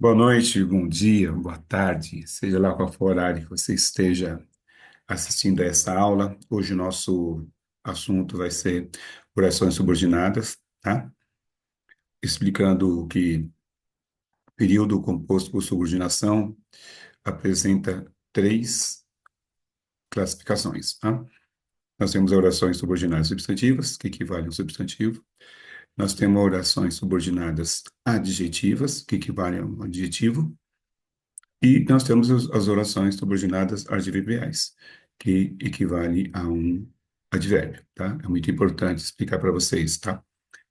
Boa noite, bom dia, boa tarde, seja lá qual for o horário que você esteja assistindo a essa aula. Hoje o nosso assunto vai ser orações subordinadas, tá? Explicando que o período composto por subordinação apresenta três classificações, tá? Nós temos orações subordinadas substantivas, que equivalem ao substantivo. Nós temos orações subordinadas adjetivas, que equivalem a um adjetivo. E nós temos as orações subordinadas adverbiais, que equivale a um advérbio, tá? É muito importante explicar para vocês, tá?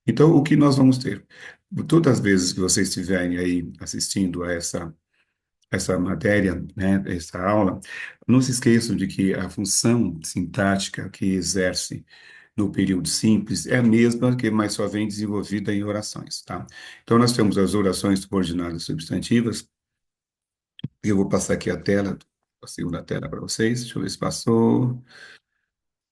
Então, o que nós vamos ter? Todas as vezes que vocês estiverem aí assistindo a essa matéria, né, essa aula, não se esqueçam de que a função sintática que exerce no período simples é a mesma que mais só vem desenvolvida em orações, tá? Então, nós temos as orações subordinadas substantivas. Eu vou passar aqui a tela, a segunda tela para vocês. Deixa eu ver se passou.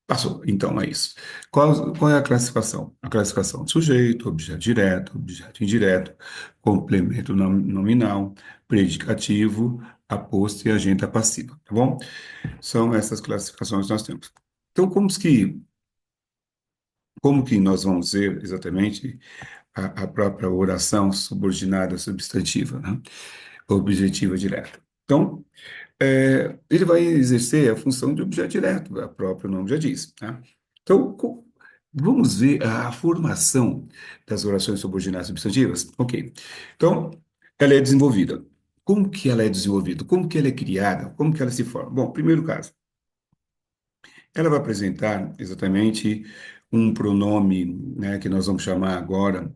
Passou. Então é isso. Qual é a classificação? A classificação de sujeito, objeto direto, objeto indireto, complemento nominal, predicativo, aposto e agente passiva, tá bom? São essas classificações que nós temos. Então, como que nós vamos ver exatamente a própria oração subordinada substantiva, né? Objetiva direta. Então, ele vai exercer a função de objeto direto, o próprio nome já diz, tá? Então, vamos ver a formação das orações subordinadas substantivas? Ok. Então, ela é desenvolvida. Como que ela é desenvolvida? Como que ela é criada? Como que ela se forma? Bom, primeiro caso, ela vai apresentar exatamente um pronome, né, que nós vamos chamar agora,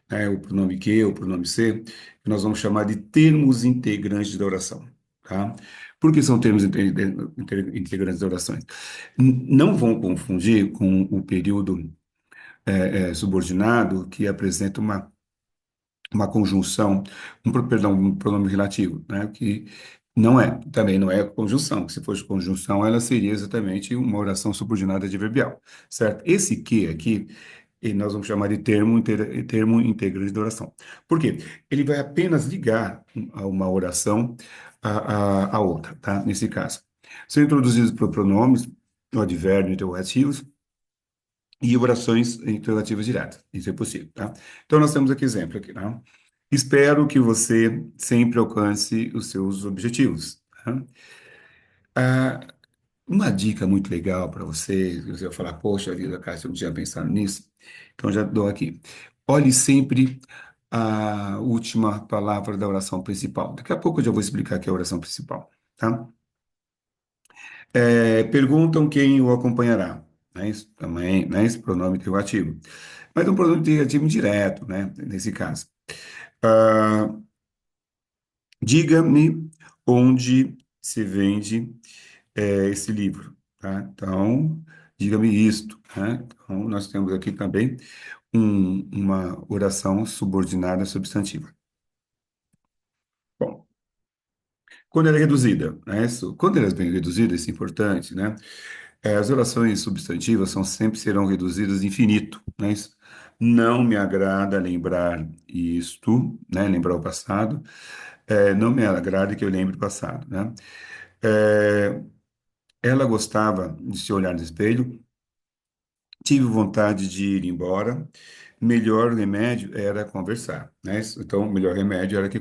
né, o pronome que, o pronome se, que nós vamos chamar de termos integrantes da oração, tá? Por que são termos integrantes da oração? Não vão confundir com o período subordinado que apresenta uma conjunção, perdão, um pronome relativo, né? Que não é, também não é conjunção. Se fosse conjunção, ela seria exatamente uma oração subordinada adverbial, certo? Esse que aqui, nós vamos chamar de termo integrante de oração. Por quê? Ele vai apenas ligar a uma oração a outra, tá? Nesse caso. São introduzidos por pronomes, o advérbio, interrogativos, e orações interrogativas diretas. Isso é possível, tá? Então, nós temos aqui exemplo aqui, tá? Espero que você sempre alcance os seus objetivos, tá? Ah, uma dica muito legal para você, se você vai falar, poxa vida, cara, se eu não tinha pensado nisso, então já dou aqui. Olhe sempre a última palavra da oração principal. Daqui a pouco eu já vou explicar aqui a oração principal, tá? Perguntam quem o acompanhará, né? Isso também, né? Esse pronome interrogativo. Mas é um pronome interrogativo indireto, né? Nesse caso. Ah, diga-me onde se vende esse livro, tá? Então, diga-me isto, né? Então, nós temos aqui também uma oração subordinada substantiva. Bom, quando ela é reduzida, né? Quando ela é bem reduzida, isso é importante, né? As orações substantivas sempre serão reduzidas a infinito, né? Não me agrada lembrar isto, né? Lembrar o passado. Não me agrada que eu lembre o passado, né? É, ela gostava de se olhar no espelho, tive vontade de ir embora. Melhor remédio era conversar, né? Então, o melhor remédio era que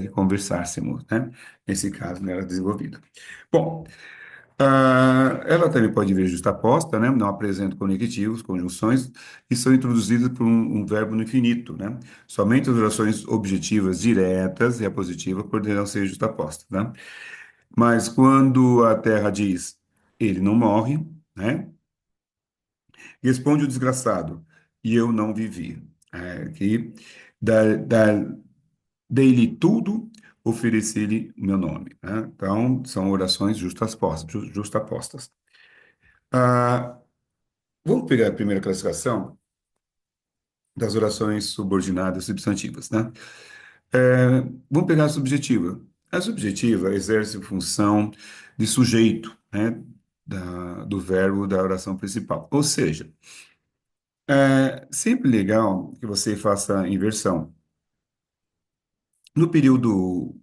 conversássemos, né? Nesse caso, não era desenvolvida. Bom, ela também pode vir justaposta, né? Não apresenta conectivos, conjunções, e são introduzidas por um verbo no infinito, né? Somente as orações objetivas diretas e a positiva poderão ser justapostas, né? Mas quando a terra diz ele não morre, né? Responde o desgraçado, e eu não vivi. Que dei-lhe tudo, ofereci-lhe meu nome, né? Então, são orações justapostas. Ah, vamos pegar a primeira classificação das orações subordinadas substantivas, né? Vamos pegar a subjetiva. A subjetiva exerce função de sujeito, né? Do verbo da oração principal. Ou seja, sempre legal que você faça a inversão. No período,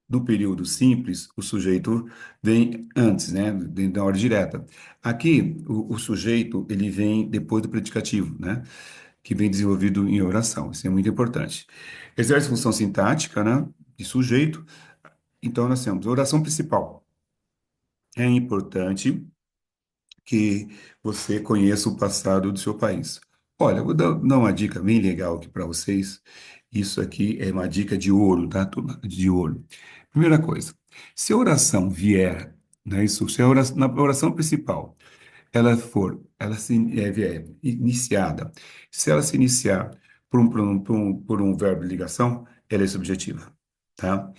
no período simples, o sujeito vem antes, né? Vem da ordem direta. Aqui, o sujeito, ele vem depois do predicativo, né? Que vem desenvolvido em oração. Isso é muito importante. Exerce função sintática, né? De sujeito. Então, nós temos a oração principal. É importante que você conheça o passado do seu país. Olha, eu vou dar uma dica bem legal aqui para vocês. Isso aqui é uma dica de ouro, tá? Turma? De ouro. Primeira coisa, se a oração vier, né, isso, se a oração, na oração principal, ela se vier iniciada, se ela se iniciar por um verbo de ligação, ela é subjetiva, tá?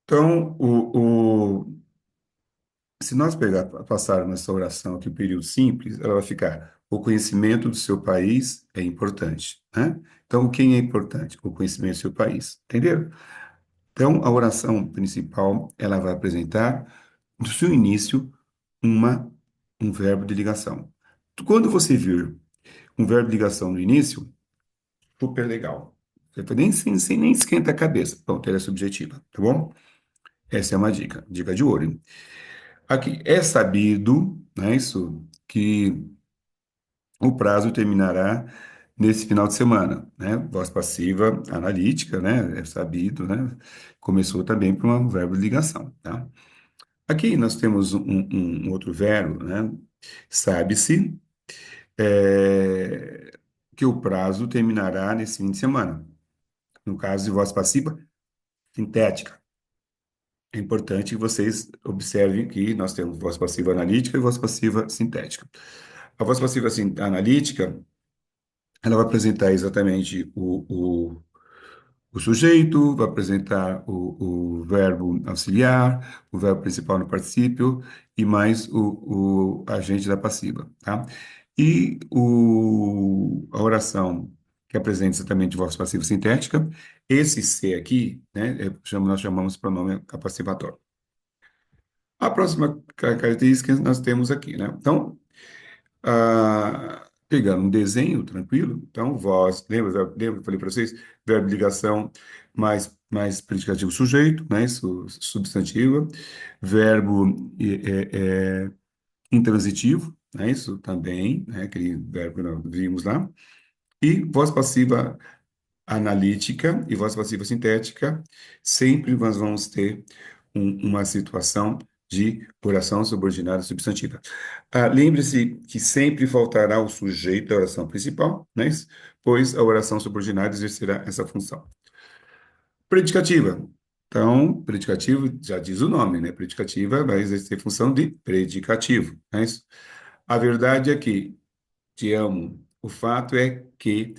Então, se nós passarmos essa oração aqui, o período simples, ela vai ficar: o conhecimento do seu país é importante, né? Então, quem é importante? O conhecimento do seu país, entenderam? Então, a oração principal, ela vai apresentar, no seu início, uma, um verbo de ligação. Quando você vir um verbo de ligação no início, super legal. Você nem esquenta a cabeça. Pronto, ela é subjetiva, tá bom? Essa é uma dica, dica de ouro, hein? Aqui, é sabido, né, isso, que o prazo terminará nesse final de semana, né? Voz passiva analítica, né? É sabido, né? Começou também por um verbo de ligação, tá? Aqui nós temos um outro verbo, né? Sabe-se, que o prazo terminará nesse fim de semana. No caso de voz passiva sintética. É importante que vocês observem que nós temos voz passiva analítica e voz passiva sintética. A voz passiva analítica, ela vai apresentar exatamente o sujeito, vai apresentar o verbo auxiliar, o verbo principal no particípio e mais o agente da passiva, tá? E a oração que apresenta exatamente voz passiva sintética, esse C aqui, né, nós chamamos de pronome capacivatório. A próxima característica que nós temos aqui, né? Então, pegando um desenho tranquilo, então, voz, lembra que eu falei para vocês? Verbo de ligação mais predicativo sujeito, né? Isso, substantiva. Verbo intransitivo, né? Isso também, né? Aquele verbo que nós vimos lá. E voz passiva analítica e voz passiva sintética, sempre nós vamos ter uma situação de oração subordinada substantiva. Lembre-se que sempre faltará o sujeito da oração principal, né? Pois a oração subordinada exercerá essa função. Predicativa. Então, predicativo já diz o nome, né? Predicativa vai exercer função de predicativo, né? A verdade é que te amo. O fato é que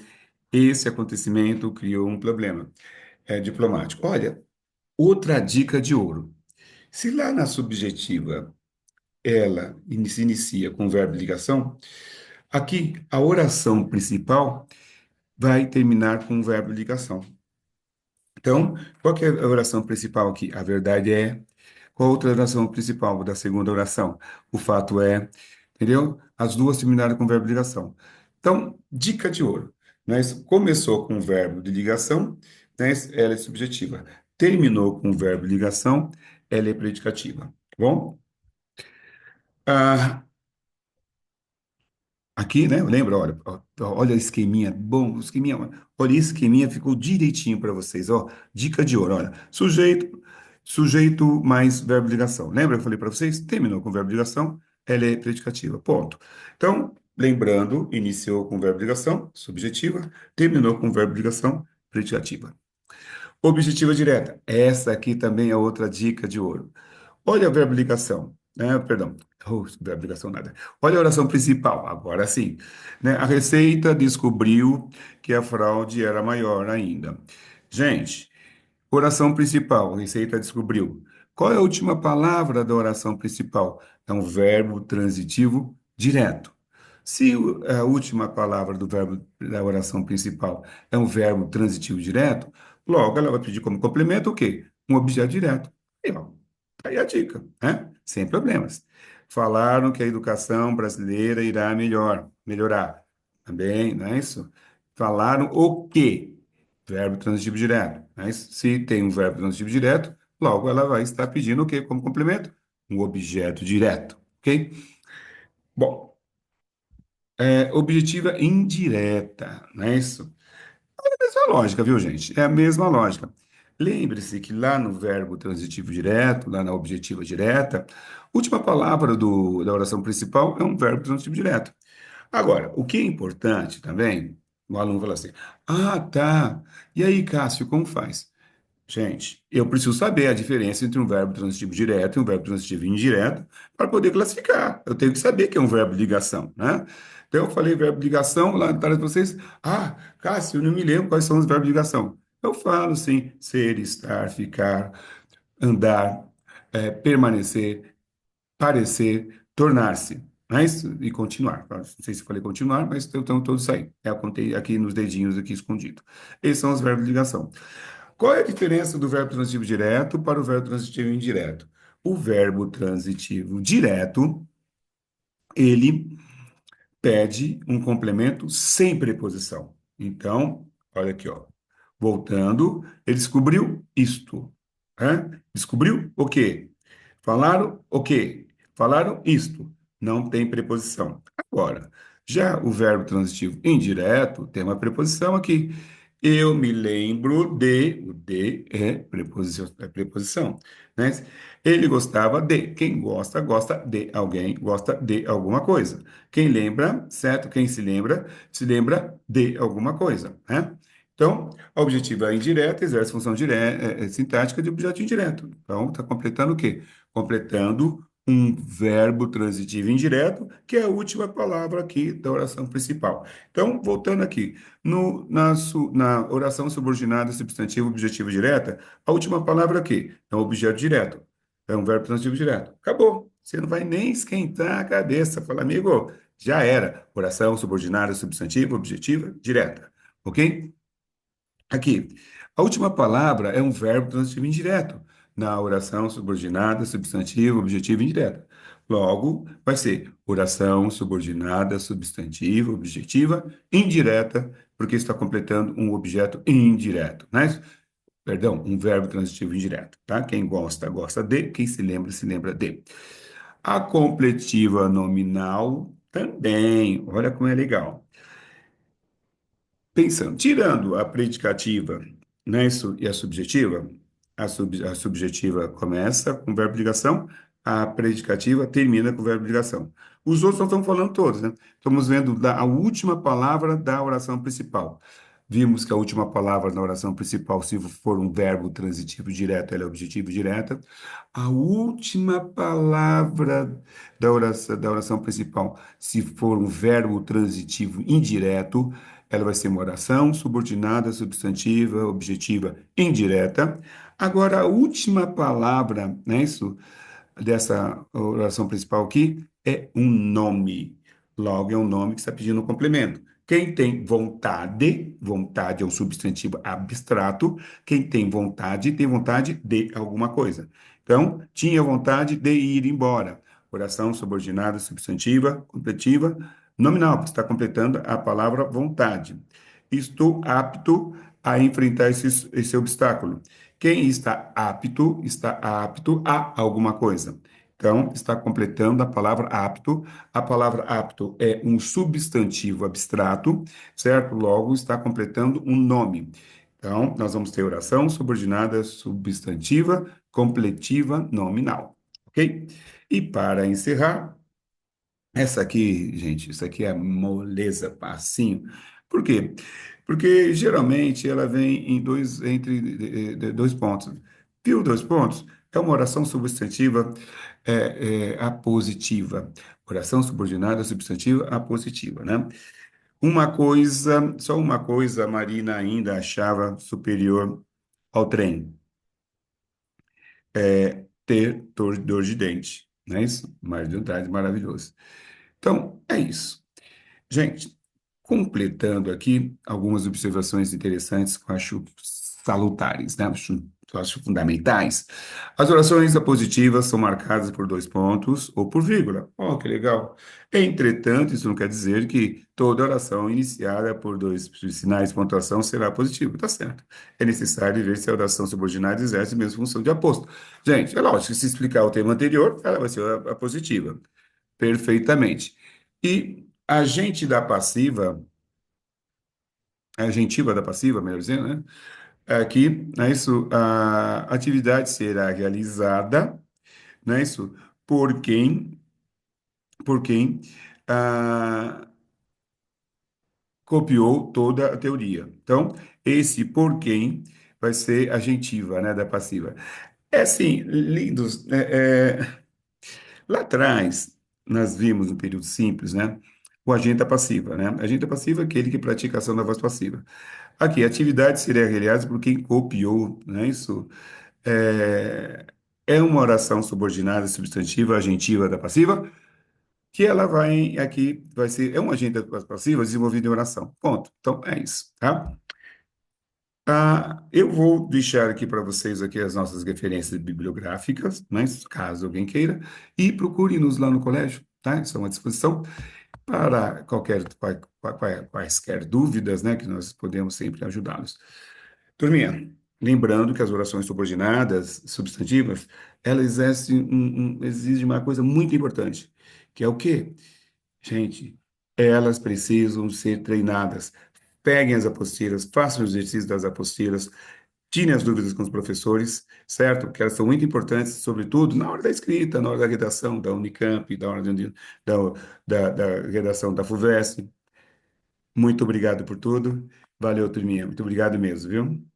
esse acontecimento criou um problema diplomático. Olha, outra dica de ouro. Se lá na subjetiva ela se inicia com o verbo de ligação, aqui a oração principal vai terminar com o verbo de ligação. Então, qual que é a oração principal aqui? A verdade é. Qual a outra oração principal da segunda oração? O fato é, entendeu? As duas terminaram com verbo de ligação. Então, dica de ouro. Nós começou com o verbo de ligação, né? Ela é subjetiva. Terminou com o verbo de ligação, ela é predicativa. Tá bom? Ah, aqui, né? Lembra? Olha, olha o esqueminha, bom, o esqueminha, olha, esse esqueminha ficou direitinho para vocês, ó. Dica de ouro, olha. Sujeito mais verbo de ligação. Lembra que eu falei para vocês? Terminou com verbo de ligação, ela é predicativa. Ponto. Então, lembrando, iniciou com verbo de ligação, subjetiva, terminou com verbo de ligação, predicativa. Objetiva direta. Essa aqui também é outra dica de ouro. Olha a verbo ligação, né? Perdão, verbo ligação nada. Olha a oração principal, agora sim. Né? A Receita descobriu que a fraude era maior ainda. Gente, oração principal, a Receita descobriu. Qual é a última palavra da oração principal? É um verbo transitivo direto. Se a última palavra do verbo da oração principal é um verbo transitivo direto, logo ela vai pedir como complemento o quê? Um objeto direto. Aí, ó, tá aí a dica, né? Sem problemas. Falaram que a educação brasileira irá melhorar. Também, não é isso? Falaram o quê? verbo transitivo direto. Mas se tem um verbo transitivo direto, logo ela vai estar pedindo o quê como complemento? Um objeto direto, ok? Bom, objetiva indireta, não é isso? Mesma lógica, viu, gente? É a mesma lógica. Lembre-se que lá no verbo transitivo direto, lá na objetiva direta, última palavra da oração principal é um verbo transitivo direto. Agora, o que é importante também, o aluno fala assim: ah, tá. E aí, Cássio, como faz? Gente, eu preciso saber a diferença entre um verbo transitivo direto e um verbo transitivo indireto para poder classificar. Eu tenho que saber que é um verbo de ligação, né? Então, eu falei verbo de ligação lá atrás de vocês. Ah, Cássio, eu não me lembro quais são os verbos de ligação. Eu falo, sim, ser, estar, ficar, andar, permanecer, parecer, tornar-se. Mas, e continuar. Não sei se eu falei continuar, mas estão todos aí. Eu contei aqui nos dedinhos aqui escondido. Esses são os verbos de ligação. Qual é a diferença do verbo transitivo direto para o verbo transitivo indireto? O verbo transitivo direto, ele pede um complemento sem preposição. Então, olha aqui, ó. Voltando, ele descobriu isto. Né? Descobriu o quê? Falaram o quê? Falaram isto. Não tem preposição. Agora, já o verbo transitivo indireto tem uma preposição aqui. Eu me lembro de, o de é preposição, né? Ele gostava de, quem gosta, gosta de alguém, gosta de alguma coisa. Quem lembra, certo? Quem se lembra de alguma coisa, né? Então, a objetiva indireta exerce função sintática de objeto indireto. Então, está completando o quê? Completando um verbo transitivo indireto, que é a última palavra aqui da oração principal. Então, voltando aqui, na oração subordinada substantivo objetivo direta, a última palavra aqui é um objeto direto, é um verbo transitivo direto. Acabou. Você não vai nem esquentar a cabeça. Fala, amigo, já era. Oração subordinada substantivo objetiva direta. Ok? Aqui, a última palavra é um verbo transitivo indireto na oração subordinada, substantivo, objetivo indireta. Logo, vai ser oração subordinada, substantiva, objetiva, indireta, porque está completando um objeto indireto, né? Perdão, um verbo transitivo indireto, tá? Quem gosta, gosta de, quem se lembra de. A completiva nominal também, olha como é legal. Pensando, tirando a predicativa, né, e a subjetiva, a subjetiva começa com o verbo de ligação, a predicativa termina com o verbo de ligação. Os outros nós estamos falando todos, né? Estamos vendo a última palavra da oração principal. Vimos que a última palavra da oração principal, se for um verbo transitivo direto, ela é objetivo direta. A última palavra da oração principal, se for um verbo transitivo indireto, ela vai ser uma oração subordinada, substantiva, objetiva, indireta. Agora, a última palavra, né, isso, dessa oração principal aqui é um nome. Logo, é um nome que está pedindo um complemento. Quem tem vontade, vontade é um substantivo abstrato. Quem tem vontade de alguma coisa. Então, tinha vontade de ir embora. Oração subordinada, substantiva, completiva, nominal, porque está completando a palavra vontade. Estou apto a enfrentar esse obstáculo. Quem está apto a alguma coisa. Então, está completando a palavra apto. A palavra apto é um substantivo abstrato, certo? Logo, está completando um nome. Então, nós vamos ter oração subordinada substantiva, completiva, nominal. Ok? E para encerrar, essa aqui, gente, isso aqui é moleza, passinho. Por quê? Porque geralmente ela vem entre dois pontos. Viu dois pontos? É uma oração substantiva apositiva. Oração subordinada substantiva apositiva, né? Uma coisa, só uma coisa a Marina ainda achava superior ao trem, ter dor de dente, não é isso? Mário de Andrade, maravilhoso. Então, é isso. Gente, completando aqui algumas observações interessantes que eu acho salutares, né? Eu acho fundamentais. As orações apositivas são marcadas por dois pontos ou por vírgula. Oh, que legal. Entretanto, isso não quer dizer que toda oração iniciada por dois sinais de pontuação será positiva. Tá certo. É necessário ver se a oração subordinada exerce a mesma função de aposto. Gente, é lógico, se explicar o tema anterior, ela vai ser a positiva. Perfeitamente. E a gente da passiva, a gentiva da passiva, melhor dizendo, né? Aqui, é isso, a atividade será realizada, não é isso? Por quem, por quem ah, copiou toda a teoria. Então, esse por quem vai ser a gentiva, né, da passiva. É assim, lindos. Lá atrás, nós vimos no período simples, né? O agente passiva, né? Agente passiva é aquele que pratica a ação da voz passiva. Aqui, atividade seria realizada por quem copiou, né? Isso é uma oração subordinada substantiva agentiva da passiva, que ela vai aqui, vai ser, é um agente passiva desenvolvido em oração. Ponto. Então, é isso, tá? Eu vou deixar aqui para vocês aqui as nossas referências bibliográficas, né, caso alguém queira, e procure-nos lá no colégio, tá? Estão à disposição para quaisquer dúvidas, né, que nós podemos sempre ajudá-los. Turminha, lembrando que as orações subordinadas, substantivas, elas exigem uma coisa muito importante, que é o quê? Gente, elas precisam ser treinadas. Peguem as apostilas, façam os exercícios das apostilas, tirem as dúvidas com os professores, certo? Que elas são muito importantes, sobretudo na hora da escrita, na hora da redação da Unicamp, da hora da, da redação da FUVEST. Muito obrigado por tudo. Valeu, turminha. Muito obrigado mesmo, viu?